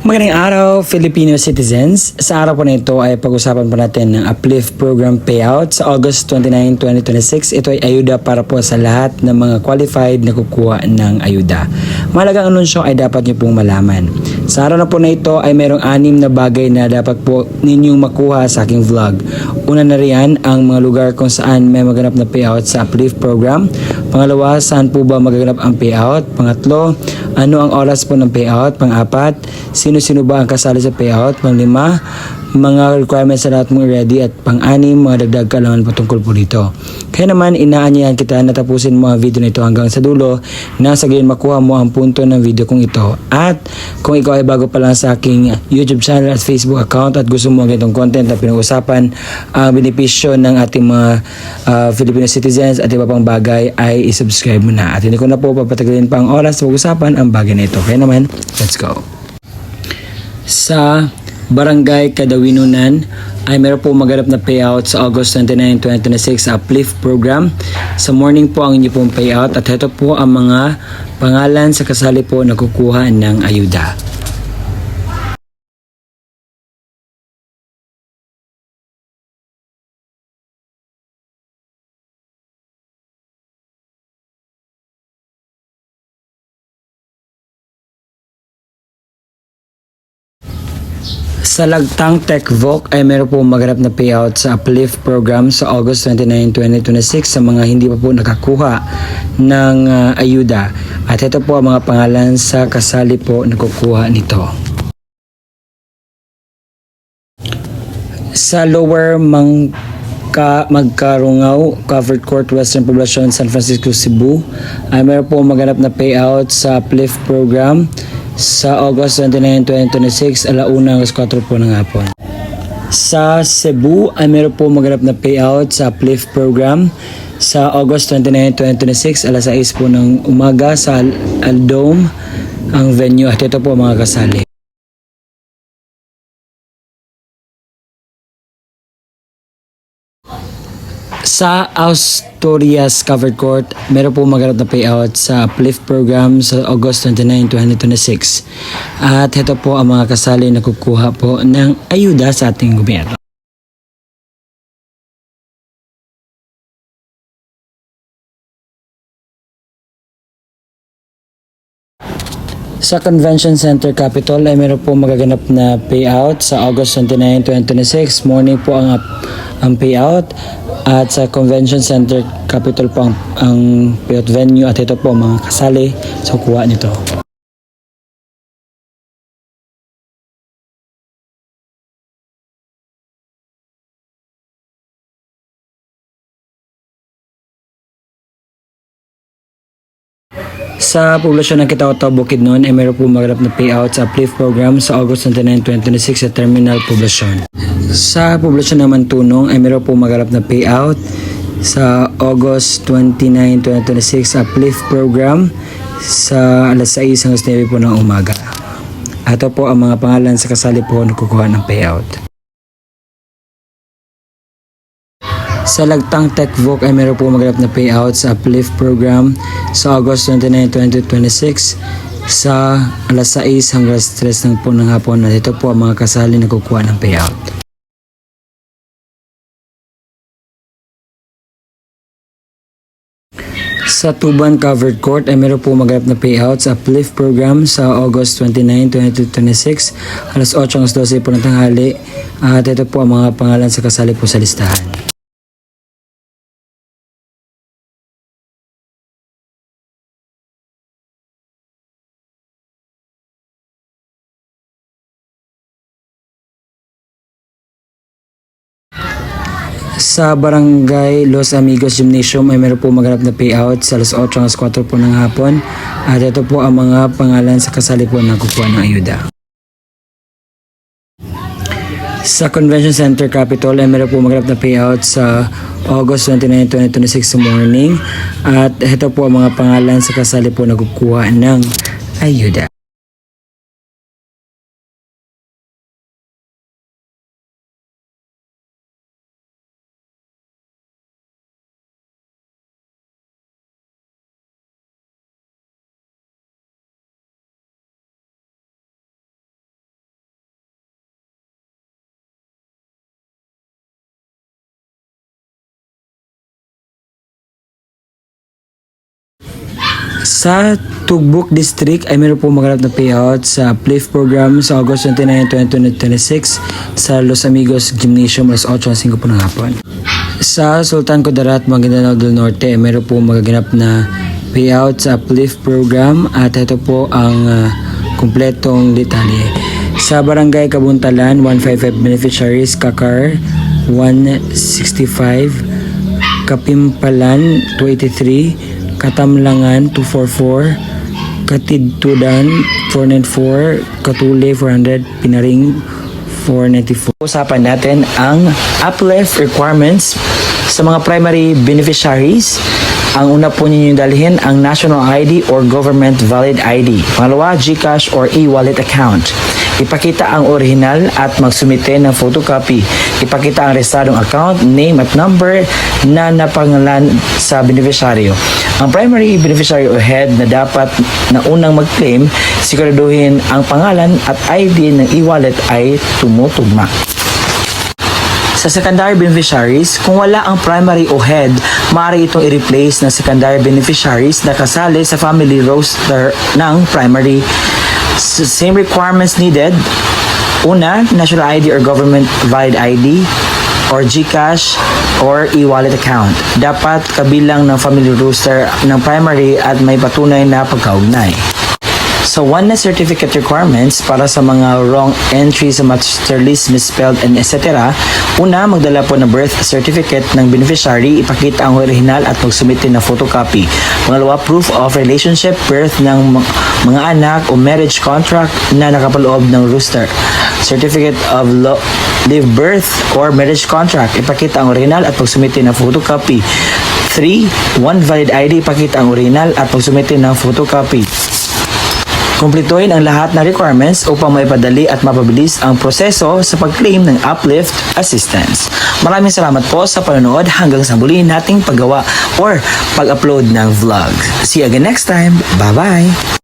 Magandang araw, Filipino citizens. Sa araw po na ito ay pag-usapan po natin ng Uplift Program Payout sa August 29, 2026. Ito ay ayuda para po sa lahat ng mga qualified na kukuha ng ayuda. Mahalagang anunsyo ay dapat niyo pong malaman. Sa araw na po na ito ay mayroong 6 na bagay na dapat po ninyong makuha sa aking vlog. Una na riyan ang mga lugar kung saan may maganap na payout sa Uplift Program. Pangalawa, saan po ba magaganap ang payout? Pangatlo, ano ang oras po ng payout? Pang-apat, sino-sino ba ang kasali sa payout? Pang-lima, mga requirements na lahat mong ready. At pang-anim, mga dagdag kaalaman patungkol po dito. Kaya naman, inaanyayahan kita na tapusin mo ang video na ito hanggang sa dulo na sa gayon makuha mo ang punto ng video kong ito. At kung ikaw ay bago pa lang sa aking YouTube channel at Facebook account at gusto mo ang itong content na pinag-usapan ang benepisyo ng ating mga Filipino citizens at iba pang bagay ay isubscribe mo na. At hindi ko na po papatagalin pa ang oras sa pag-usapan ang bagay na ito. Kaya naman, let's go. Sa Barangay Kadawinunan ay meron po maganap na payout sa August 29, 2026 sa Uplift Program. Sa morning po ang inyo pong payout at ito po ang mga pangalan sa kasali po na kukuha ng ayuda. Sa Lagtang Tech Voc ay meron po maganap na payout sa Uplift Program sa August 29, 2026 sa mga hindi pa po nakakuha ng ayuda. At ito po ang mga pangalan sa kasali po na kukuha nito. Sa Lower Magkarungaw, Covered Court, Western Poblacion, San Francisco, Cebu ay meron po maganap na payout sa Uplift Program sa August 29, 2026 alauna hanggang 4 po ng hapon. Sa Cebu ay meron po maganap na payout sa Uplift Program sa August 29, 2026 alas 6 po ng umaga sa Aldome ang venue at ito po mga kasali. Sa Asturias Covered Court, meron po maganap na payout sa Uplift Program sa August 29, 2026. At ito po ang mga kasali na kukuha po ng ayuda sa ating gobyerno. Sa Convention Center Capitol ay meron po magaganap na payout sa August 29, 2026. Morning po ang payout. At sa Convention Center Capitol po ang payout venue at ito po mga kasali sa kuha nito. Sa poblasyon ng Kitaw-Taw, Bukidnon ay meron po maganap na payout sa Uplift Program sa August 29, 2026 sa Terminal Poblasyon. Sa poblasyon naman Tunong ay meron po maganap na payout sa August 29, 2026 sa Uplift Program sa alas 6 hanggang 9 po ng umaga. Ito po ang mga pangalan sa kasali po na kukuha ng payout. Sa Lagtang Tech Voc ay meron po maganap na payout sa Uplift Program sa August 29, 2026 sa alas 6 hanggang 3 ng po ng hapon at ito po ang mga kasali na kukuha ng payout. Sa Tuban Covered Court ay meron po maganap na payout sa Uplift Program sa August 29, 2026 alas 8 hanggang 12 po ng tanghali at ito po ang mga pangalan sa kasali po sa listahan. Sa Barangay Los Amigos Gymnasium ay meron po maganap na payout sa alas 8 hanggang 4 po ng hapon at ito po ang mga pangalan sa kasali po na kukuha ng ayuda. Sa Convention Center Capitol ay meron po maganap na payout sa August 29, 2026 sa morning at ito po ang mga pangalan sa kasali po na kukuha ng ayuda. Sa Tugbuk District ay meron po maganap na payout sa uplift program sa August 29, 2026 sa Los Amigos Gymnasium alas 8:05 po ng hapon. Sa Sultan Kudarat, Maguindanao del Norte ay meron po magaganap na payout sa uplift program at ito po ang kumpletong detalye. Sa Barangay Kabuntalan, 155 beneficiaries, Kakar 165, Kapimpalan 283, Katamlangan 244, Katidtudan 494, Katuli 400, Pinaring 494. Usapan natin ang uplift requirements sa mga primary beneficiaries. Ang una po ninyong dalhin ang national ID or government valid ID. Pangalawa, GCash or e-wallet account. Ipakita ang original at magsumite ng photocopy. Ipakita ang rehistradong account, name at number na napangalan sa beneficiaryo. Ang primary beneficiary o head na dapat na unang mag-claim, siguraduhin ang pangalan at ID ng e-wallet ay tumutugma. Sa secondary beneficiaries, kung wala ang primary o head, maaari itong i-replace ng secondary beneficiaries na kasali sa family roster ng primary. Same requirements needed. Una, national ID or government valid ID or GCash or e-wallet account. Dapat kabilang ng family roster ng primary at may patunay na pagkaugnay. So, one na certificate requirements para sa mga wrong entry sa master list, misspelled, and etc. Una, magdala po ng birth certificate ng beneficiary, ipakita ang original at magsumite ng photocopy. Pangalawa, proof of relationship, birth ng mga anak o marriage contract na nakapaloob ng rooster. Certificate of live birth or marriage contract, ipakita ang original at magsumite ng photocopy. 3. One valid ID, ipakita ang original at magsumite ng photocopy. Kumpletuhin ang lahat ng requirements upang maipadali at mapabilis ang proseso sa pag-claim ng uplift assistance. Maraming salamat po sa panonood hanggang sa muli nating paggawa or pag-upload ng vlog. See you again next time. Bye-bye!